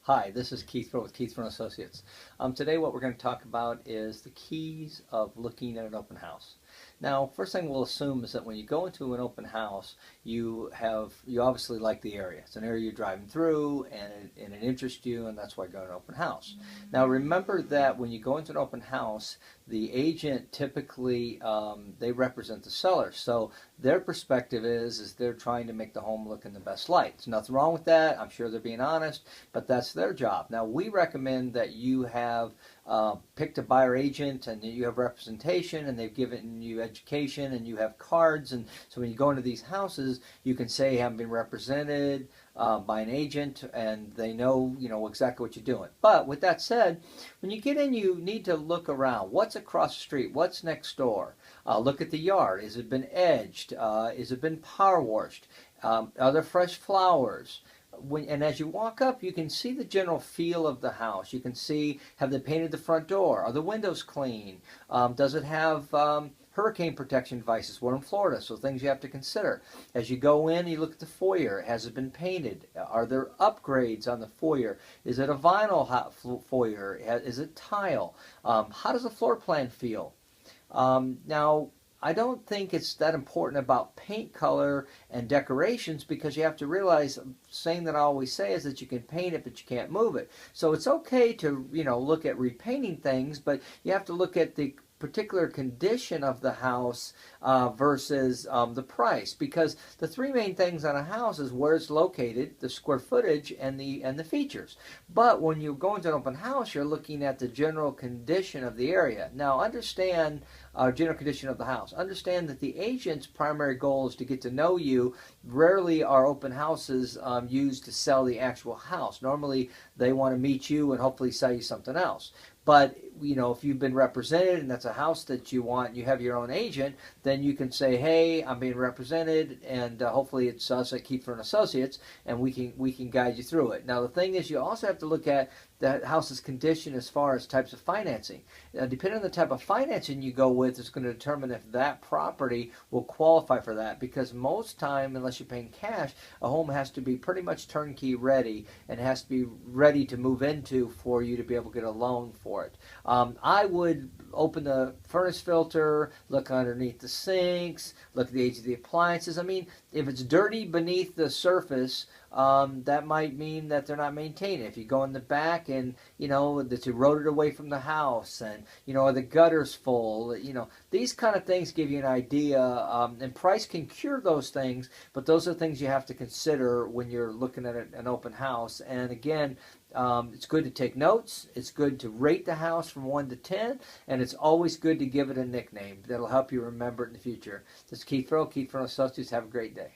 Hi, this is Keith Furrow with Keith Furrow Associates. Today what we're going to talk about is the keys of looking at an open house. Now, first thing we'll assume is that when you go into an open house, you obviously like the area. It's an area you're driving through and it interests you, and that's why you go to an open house. Now, remember that when you go into an open house, the agent typically, they represent the seller. So their perspective is they're trying to make the home look in the best light. There's nothing wrong with that. I'm sure they're being honest, but that's their job. Now, we recommend that you have picked a buyer agent and you have representation and they've given you education and you have cards, and so when you go into these houses you can say, I'm being represented by an agent, and they know exactly what you're doing. But with that said, when you get in, you need to look around. What's across the street? What's next door? Look at the yard. Has it been edged? Has it been power washed? Are there fresh flowers? And as you walk up, you can see the general feel of the house. You can see, have they painted the front door? Are the windows clean? Does it have hurricane protection devices? We're in Florida, so things you have to consider. As you go in, you look at the foyer. Has it been painted? Are there upgrades on the foyer? Is it a vinyl foyer? Is it tile? How does the floor plan feel? Now, I don't think it's that important about paint color and decorations, because you have to realize, saying that I always say is that you can paint it but you can't move it. So it's okay to look at repainting things, but you have to look at the particular condition of the house versus the price, because the three main things on a house is where it's located, the square footage, and the features. But when you go into an open house, you're looking at the general condition of the area. Now, understand general condition of the house. Understand that the agent's primary goal is to get to know you. Rarely are open houses used to sell the actual house. Normally, they want to meet you and hopefully sell you something else. But if you've been represented and that's a house that you want, and you have your own agent, then you can say, hey, I'm being represented, and hopefully it's us at Keith Furrow Associates, and we can guide you through it. Now, the thing is, you also have to look at the house's condition as far as types of financing. Now, depending on the type of financing you go with, it's going to determine if that property will qualify for that, because most time, unless you're paying cash, a home has to be pretty much turnkey ready and has to be ready to move into for you to be able to get a loan for it. I would open the furnace filter, look underneath the sinks, look at the age of the appliances. I mean, if it's dirty beneath the surface, that might mean that they're not maintaining it. If you go in the back and that's eroded away from the house, and are the gutters full, these kind of things give you an idea, and price can cure those things, but those are things you have to consider when you're looking at an open house. And again, it's good to take notes. It's good to rate the house from 1 to 10, and it's always good to give it a nickname that'll help you remember it in the future. This is Keith Furrow, Keith Furrow Associates. Have a great day.